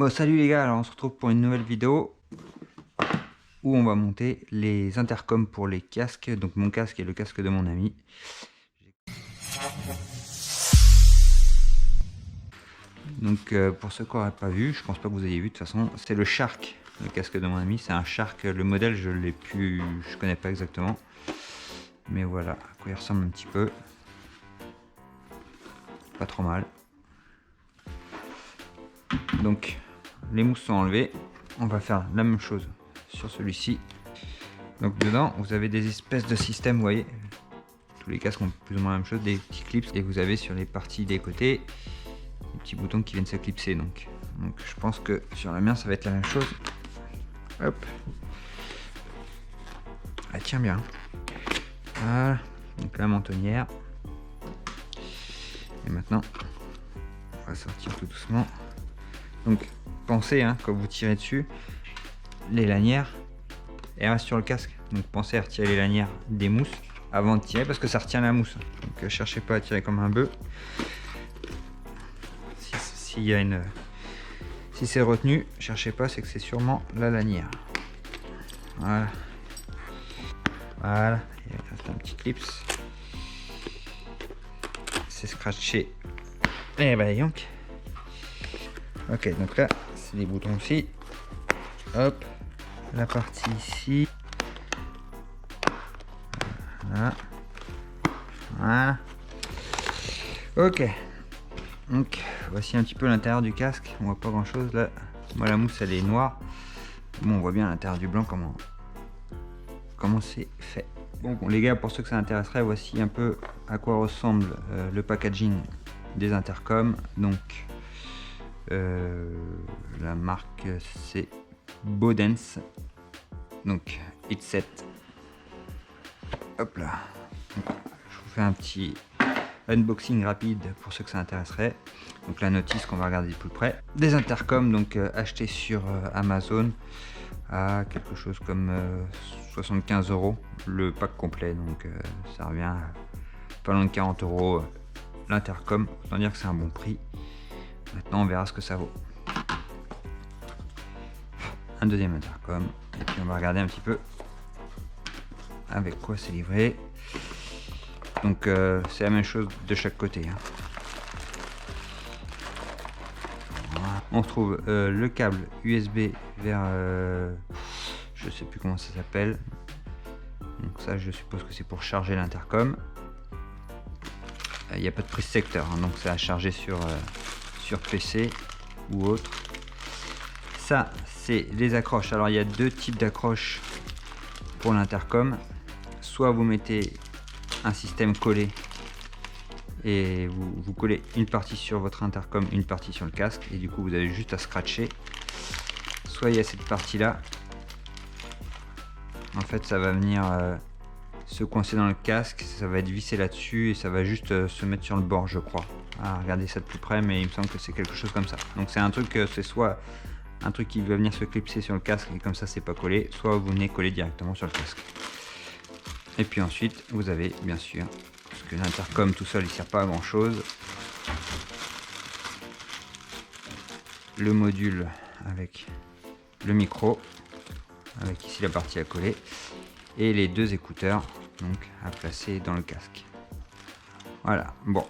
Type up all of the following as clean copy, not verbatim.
Bon, salut les gars, alors on se retrouve pour une nouvelle vidéo où on va monter les intercoms pour les casques, donc mon casque et le casque de mon ami. Donc pour ceux qui n'auraient pas vu, je pense pas que vous ayez vu de toute façon, c'est le Shark, le casque de mon ami, c'est un Shark, le modèle je connais pas exactement, mais voilà à quoi il ressemble un petit peu, pas trop mal. Donc les mousses sont enlevées, on va faire la même chose sur celui-ci. Donc dedans vous avez des espèces de systèmes, vous voyez, tous les casques ont plus ou moins la même chose, des petits clips, et vous avez sur les parties des côtés des petits boutons qui viennent se clipser. Donc je pense que sur la mienne ça va être la même chose. Hop, elle tient bien. Voilà, donc la mentonnière. Et maintenant on va sortir tout doucement. Donc pensez quand vous tirez dessus, les lanières elles restent sur le casque, donc pensez à retirer les lanières des mousses avant de tirer parce que ça retient la mousse, donc cherchez pas à tirer comme un bœuf. Si c'est retenu, cherchez pas, c'est que c'est sûrement la lanière. Voilà, il reste un petit clips, c'est scratché, et bah donc ok, donc là c'est les boutons aussi, hop, la partie ici, voilà, ok. Donc voici un petit peu l'intérieur du casque, on voit pas grand chose là, moi la mousse elle est noire, bon on voit bien à l'intérieur du blanc comment c'est fait. Bon les gars, pour ceux que ça intéresserait, voici un peu à quoi ressemble le packaging des intercoms. Donc la marque c'est Bodens, donc Headset. Hop là, donc, je vous fais un petit unboxing rapide pour ceux que ça intéresserait. Donc la notice qu'on va regarder de plus près. Des intercoms donc achetés sur Amazon à quelque chose comme 75 € le pack complet, donc ça revient à pas loin de 40 € l'intercom. Autant dire que c'est un bon prix. Maintenant on verra ce que ça vaut. Un deuxième intercom et puis on va regarder un petit peu avec quoi c'est livré. Donc c'est la même chose de chaque côté. On trouve le câble USB vers je sais plus comment ça s'appelle, donc ça je suppose que c'est pour charger l'intercom. Il n'y a pas de prise secteur, donc c'est à charger sur PC ou autre. Ça c'est les accroches. Alors il y a deux types d'accroches pour l'intercom. Soit vous mettez un système collé et vous collez une partie sur votre intercom, une partie sur le casque, et du coup vous avez juste à scratcher. Soit il y a cette partie là, en fait ça va venir se coincer dans le casque, ça va être vissé là dessus et ça va juste se mettre sur le bord, je crois. Regardez ça de plus près, mais il me semble que c'est quelque chose comme ça. Donc c'est un truc, c'est soit un truc qui va venir se clipser sur le casque et comme ça c'est pas collé, soit vous venez coller directement sur le casque. Et puis ensuite vous avez bien sûr, parce que l'intercom tout seul il sert pas à grand chose, le module avec le micro, avec ici la partie à coller, et les deux écouteurs donc à placer dans le casque. Voilà, bon,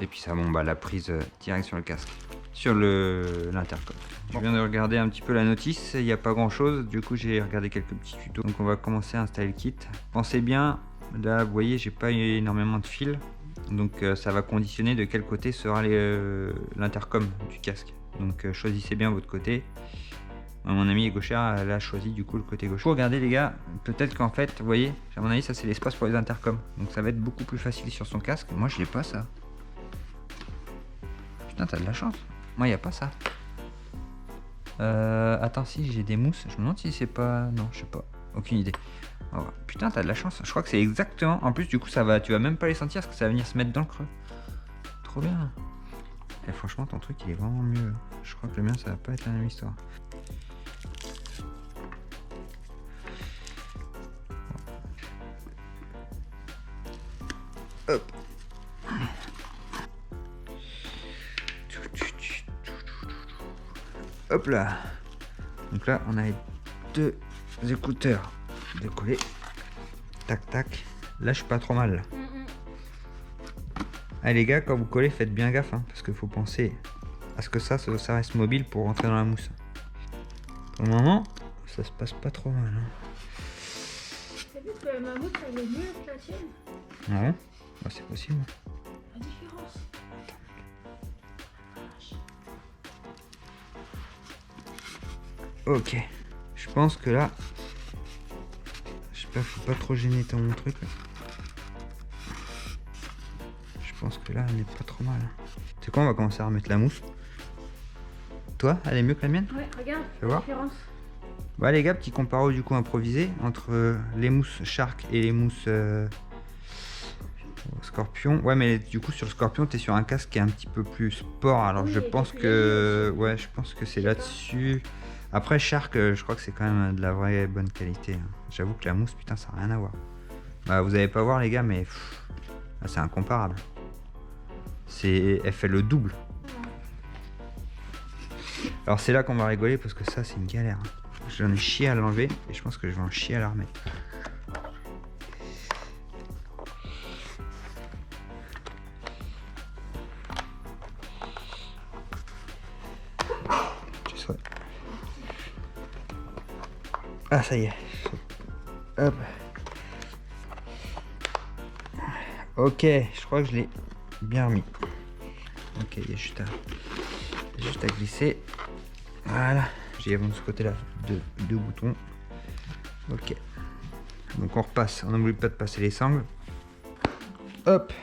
et puis ça, bon bah la prise direct sur le casque, sur l'intercom. Je viens de regarder un petit peu la notice, il n'y a pas grand chose, du coup j'ai regardé quelques petits tutos. Donc on va commencer à installer le kit. Pensez bien, là vous voyez j'ai pas énormément de fils, donc ça va conditionner de quel côté sera l'intercom du casque. Donc choisissez bien votre côté. Mon ami est gauchère, elle a choisi du coup le côté gauche. Regardez les gars, peut-être qu'en fait, vous voyez, à mon avis ça c'est l'espace pour les intercoms, donc ça va être beaucoup plus facile sur son casque. Moi je l'ai pas ça. Putain, t'as de la chance. Moi y a pas ça. Attends, si j'ai des mousses, je me demande si c'est pas... Non, je sais pas, aucune idée. Oh, putain, t'as de la chance, je crois que c'est exactement... En plus du coup ça va, tu vas même pas les sentir parce que ça va venir se mettre dans le creux. Trop bien. Et franchement ton truc il est vraiment mieux. Je crois que le mien ça va pas être la même histoire. Hop. Hop là. Donc là, on a les 2 écouteurs décollés. Tac, tac. Là, je suis pas trop mal. Là. Allez les gars, quand vous collez, faites bien gaffe. Hein, parce qu'il faut penser à ce que ça reste mobile pour rentrer dans la mousse. Pour le moment, ça se passe pas trop mal. Hein. T'as vu que ma mousse, elle est mieux que la tienne? Non, bah, c'est possible. La différence. Ok. Je pense que là... J'espère qu'il faut pas trop gêner ton truc. Là. Je pense que là, elle n'est pas trop mal. Tu sais quoi, on va commencer à remettre la mousse. Toi, elle est mieux que la mienne? Ouais, regarde, Fais la voir. différence. Bah les gars, petit comparo du coup improvisé entre les mousses Shark et les mousses Scorpion. Ouais, mais du coup sur le Scorpion, t'es sur un casque qui est un petit peu plus sport. Alors Oui, je et pense qui est plus que... léger aussi. Ouais, je pense que c'est Je sais pas. là-dessus. Après Shark, je crois que c'est quand même de la vraie bonne qualité. Hein. J'avoue que la mousse, putain, ça n'a rien à voir. Bah vous allez pas voir les gars, mais c'est incomparable. Elle fait le double. Alors c'est là qu'on va rigoler parce que ça c'est une galère. Hein. J'en ai chié à l'enlever et je pense que je vais en chier à la remettre. Ah ça y est. Hop. Ok, je crois que je l'ai bien remis. Ok, il y a juste à glisser. Voilà. J'ai de ce côté-là deux boutons. Ok. Donc on repasse. On n'oublie pas de passer les sangles. Hop.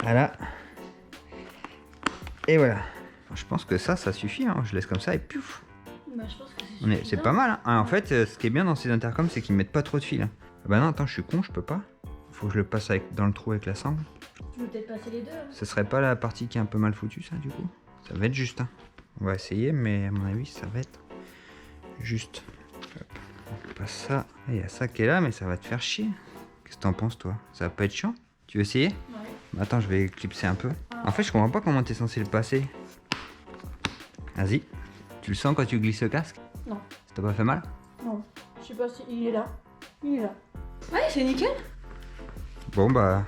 Voilà. Et voilà. Je pense que ça suffit. Hein. Je laisse comme ça et pouf. Bah, je pense que c'est C'est pas mal. Hein. Ah, en fait, ce qui est bien dans ces intercoms, c'est qu'ils mettent pas trop de fil. Hein. Bah non, attends, je suis con, je peux pas. Faut que je le passe dans le trou avec la sangle. Tu veux peut-être passer les deux. Hein. Ce serait pas la partie qui est un peu mal foutue, ça, du coup? Ça va être juste. Hein. On va essayer, mais à mon avis, ça va être juste. Hop. On passe ça. Il y a ça qui est là, mais ça va te faire chier. Qu'est-ce que t'en penses, toi? Ça va pas être chiant? Tu veux essayer? Ouais. Bah, attends, je vais clipser un peu. En fait, je comprends pas comment t'es censé le passer. Vas-y. Tu le sens quand tu glisses le casque? Non. Ça t'a pas fait mal? Non. Je sais pas si il est là. Il est là. Ouais, c'est nickel. Bon, bah.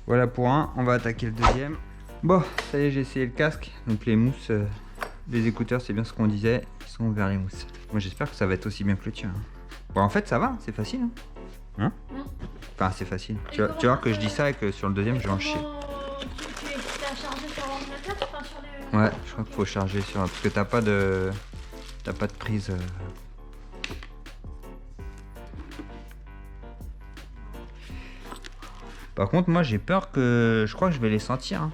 Voilà pour un. On va attaquer le deuxième. Bon, ça y est, j'ai essayé le casque. Donc, les mousses, les écouteurs, c'est bien ce qu'on disait. Ils sont vers les mousses. Moi, j'espère que ça va être aussi bien que le tien. Hein. Bon, en fait, ça va. C'est facile. Hein? Enfin, c'est facile. Tu vas voir que je dis ça et que sur le deuxième, je vais en chier. Tu as chargé sur l'ordinateur? Enfin, sur les... Ouais, je crois qu'il faut charger sur. Parce que t'as pas de. T'as pas de prise. Par contre, moi j'ai peur que. Je crois que je vais les sentir. Hein.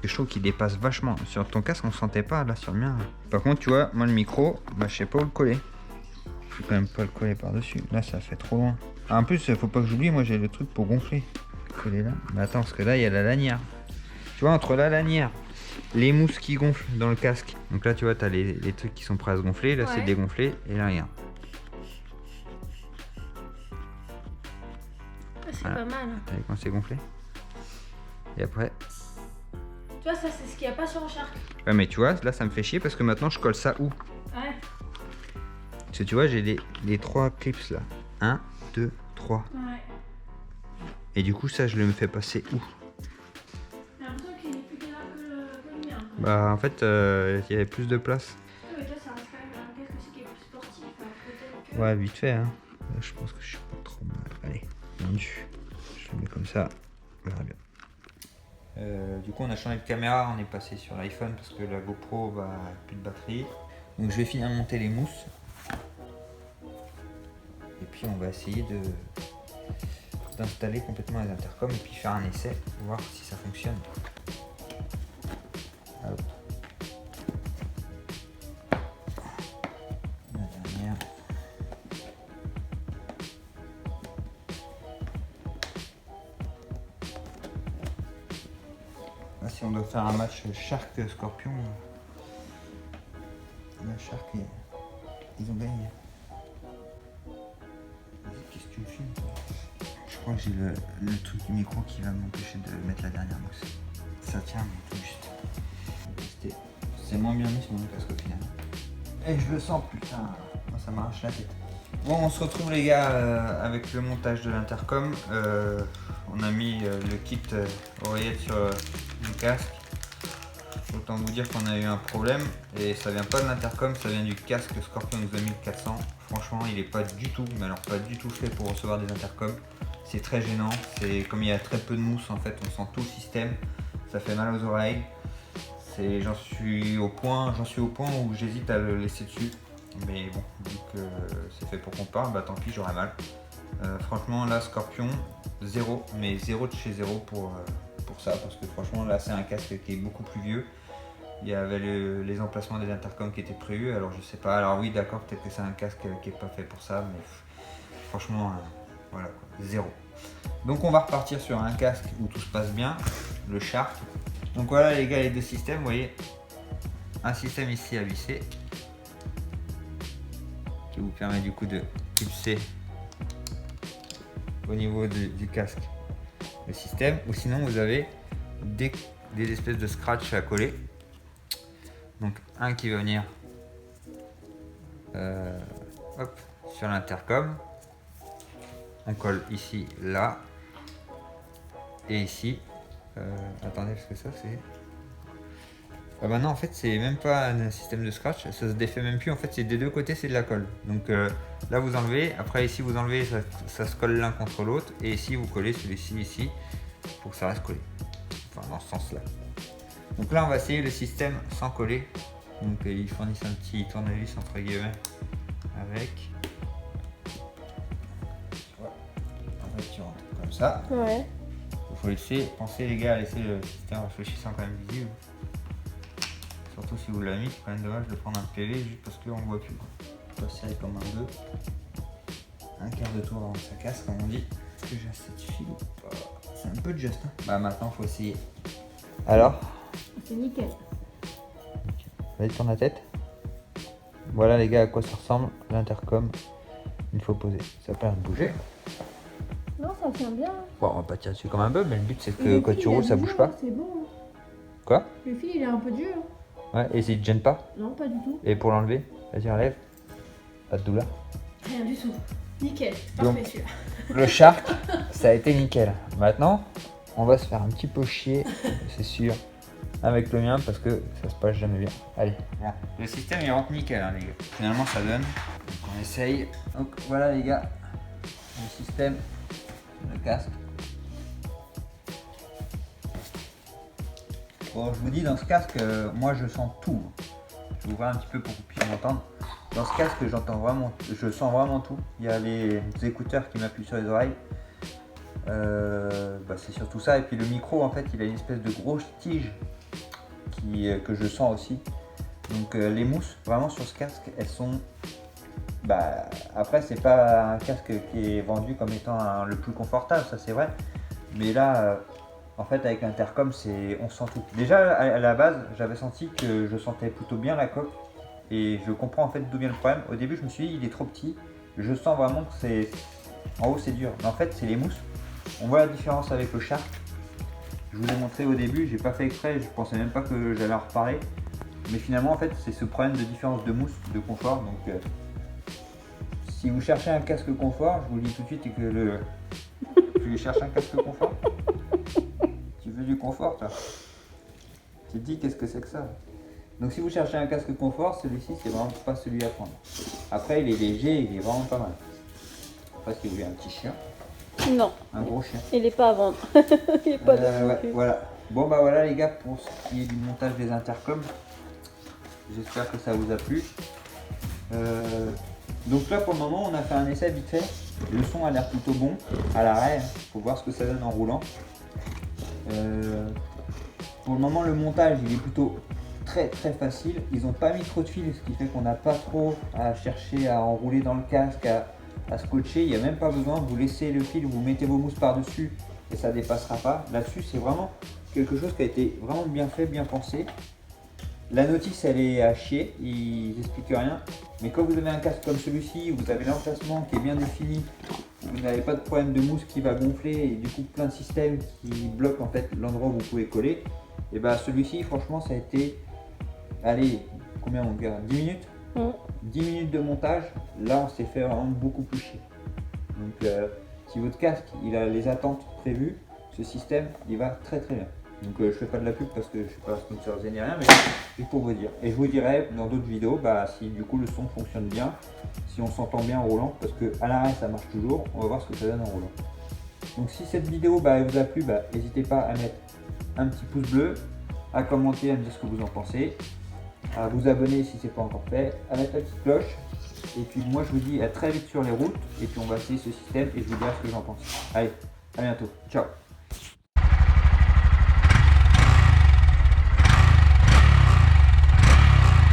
Je trouve qu'il dépasse vachement. Sur ton casque, on sentait pas, là sur le mien. Par contre, tu vois, moi le micro, bah je sais pas où le coller. Je vais quand même pas le coller par-dessus. Là, ça fait trop loin. Ah, en plus, faut pas que j'oublie, moi j'ai le truc pour gonfler. Coller là. Mais attends, parce que là, il y a la lanière. Tu vois, entre la lanière, les mousses qui gonflent dans le casque. Donc là, tu vois, t'as les trucs qui sont prêts à se gonfler. Là, c'est dégonflé. Et là, regarde. C'est voilà. pas mal. T'as vu quand c'est gonflé? Et après. Tu vois, ça, c'est ce qu'il n'y a pas sur le Shark. Ouais, mais tu vois, là, ça me fait chier parce que maintenant, je colle ça où? Ouais. Parce que tu vois, j'ai les 3 clips là. 1, 2, 3. Ouais. Et du coup, ça, je le fais passer où? J'ai l'impression qu'il est plus galère que le mien. Bah, en fait, il y avait plus de place. Ouais, mais toi, ça reste quand même un casque aussi qui est plus sportif. Alors peut-être que... Ouais, vite fait, hein. Là, je pense que je suis pas trop mal. Allez, vendu. Je le mets comme ça. On verra bien. Du coup, on a changé de caméra. On est passé sur l'iPhone parce que la GoPro va plus de batterie. Donc, je vais finir de monter les mousses. Et puis, on va essayer d'installer complètement les intercoms et puis faire un essai, voir si ça fonctionne. Hop. La dernière. Là, si on doit faire un match Shark-Scorpion, la Shark, ils ont gagné. Qu'est-ce que tu me filmes? Je crois que j'ai le truc du micro qui va m'empêcher de mettre la dernière mousse. Ça ça tient, mais tout juste. C'est moins bien mis sur mon casque au final. Et je le sens, putain, ça m'arrache la tête. Bon, on se retrouve les gars avec le montage de l'intercom. On a mis le kit oreillette sur le casque. Autant vous dire qu'on a eu un problème et ça vient pas de l'intercom, ça vient du casque Scorpion X2400. Franchement, il est pas du tout, mais alors pas du tout fait pour recevoir des intercoms. C'est très gênant, c'est comme il y a très peu de mousse en fait, on sent tout le système, ça fait mal aux oreilles. J'en suis au point où j'hésite à le laisser dessus. Mais bon, vu que c'est fait pour qu'on parle, bah tant pis, j'aurai mal. Franchement, là, Scorpion, 0, mais 0 de chez 0 pour ça, parce que franchement, là, c'est un casque qui est beaucoup plus vieux. Il y avait les emplacements des intercoms qui étaient prévus, alors je sais pas. Alors oui, d'accord, peut-être que c'est un casque qui est pas fait pour ça, mais franchement, voilà, quoi, 0. Donc on va repartir sur un casque où tout se passe bien, le Shark. Donc voilà les gars, les deux systèmes, vous voyez, un système ici à visser, qui vous permet du coup de pulser au niveau du casque le système, ou sinon vous avez des espèces de scratch à coller. Donc un qui va venir hop, sur l'intercom, on colle ici, là, et ici. Attendez, parce que ça c'est... Ah bah non, en fait c'est même pas un système de scratch, ça se défait même plus, en fait c'est des deux côtés, c'est de la colle. Donc là vous enlevez, après ici vous enlevez, ça se colle l'un contre l'autre, et ici vous collez celui-ci ici, pour que ça reste collé. Enfin dans ce sens là. Donc là on va essayer le système sans coller. Donc ils fournissent un petit tournevis entre guillemets avec. Ouais. En fait tu rentres comme ça. Ouais. Il faut laisser, pensez les gars à laisser le système réfléchissant quand même visible. Surtout si vous l'avez mis, c'est quand même dommage de prendre un PV juste parce qu'on ne voit plus. On va serrer comme un 2. Un quart de tour avant que ça casse, comme on dit. Est-ce que j'ai assez de fil ou pas? C'est un peu juste. Hein. Bah maintenant, il faut essayer. Alors? C'est nickel. Vas-y, tourne la tête. Voilà les gars à quoi ça ressemble, l'intercom. Il faut poser. Ça peut bouger. Non, ça tient bien. Bon, on va pas tirer dessus comme un bœuf, mais le but c'est que quand tu roules, ça bouge pas. C'est bon. Quoi? Le fil, il est un peu dur. Ouais, et s'il te gêne pas? Non, pas du tout. Et pour l'enlever? Vas-y, enlève. Pas de douleur. Rien du tout. Nickel. Donc, Parfait celui-là. le Shark, ça a été nickel. Maintenant, on va se faire un petit peu chier, c'est sûr, avec le mien parce que ça se passe jamais bien. Allez, bon. Le système il rentre nickel, hein, les gars. Finalement, ça donne. Donc, on essaye. Donc, voilà, les gars, le système, le casque. Bon, je vous dis, dans ce casque, moi je sens tout. Je vais vous voir un petit peu pour que vous puissiez m'entendre. Dans ce casque, je sens vraiment tout. Il y a les écouteurs qui m'appuient sur les oreilles. C'est surtout ça. Et puis le micro, en fait, il a une espèce de grosse tige que je sens aussi. Donc les mousses, vraiment sur ce casque, elles sont... après, c'est pas un casque qui est vendu comme étant le plus confortable, ça c'est vrai. Mais là... en fait, avec l'intercom, on sent tout. Déjà, à la base, j'avais senti que je sentais plutôt bien la coque. Et je comprends en fait d'où vient le problème. Au début, je me suis dit, il est trop petit. Je sens vraiment que c'est... En haut, c'est dur. Mais en fait, c'est les mousses. On voit la différence avec le Shark. Je vous ai montré au début, j'ai pas fait exprès. Je pensais même pas que j'allais en reparler. Mais finalement, en fait, c'est ce problème de différence de mousse, de confort. Donc, si vous cherchez un casque confort, je vous le dis tout de suite, et que tu cherches un casque confort. Tu veux du confort, toi? Tu te dis qu'est-ce que c'est que ça? Donc si vous cherchez un casque confort, celui-ci c'est vraiment pas celui à prendre. Après il est léger, il est vraiment pas mal. Après si vous voulez un petit chien, Non. un gros chien. Il est pas à vendre. Il est pas ouais, voilà. Bon bah voilà les gars pour ce qui est du montage des intercoms. J'espère que ça vous a plu. Donc là pour le moment on a fait un essai vite fait. Le son a l'air plutôt bon à l'arrêt. Faut voir ce que ça donne en roulant. Pour le moment le montage il est plutôt très facile. Ils n'ont pas mis trop de fils, ce qui fait qu'on n'a pas trop à chercher à enrouler dans le casque, à scotcher. Il n'y a même pas besoin, vous laissez le fil, vous mettez vos mousses par dessus et ça dépassera pas. Là-dessus c'est vraiment quelque chose qui a été vraiment bien fait, bien pensé. La notice elle est à chier, ils n'expliquent rien. Mais quand vous avez un casque comme celui-ci, vous avez l'emplacement qui est bien défini, vous n'avez pas de problème de mousse qui va gonfler et du coup plein de systèmes qui bloquent en fait l'endroit où vous pouvez coller. Et bah celui-ci franchement ça a été, allez, combien mon gars, 10 minutes 10 minutes de montage, là on s'est fait vraiment beaucoup plus chier. Donc si votre casque il a les attentes prévues, ce système il va très très bien. Donc je fais pas de la pub parce que je suis pas sponsorisé ni rien, mais c'est pour vous dire. Et je vous dirai dans d'autres vidéos si du coup le son fonctionne bien, si on s'entend bien en roulant, parce que à l'arrêt ça marche toujours, on va voir ce que ça donne en roulant. Donc si cette vidéo elle vous a plu, n'hésitez pas à mettre un petit pouce bleu, à commenter, à me dire ce que vous en pensez, à vous abonner si ce n'est pas encore fait, à mettre la petite cloche. Et puis moi je vous dis à très vite sur les routes, et puis on va essayer ce système et je vous dirai ce que j'en pense. Allez, à bientôt, ciao.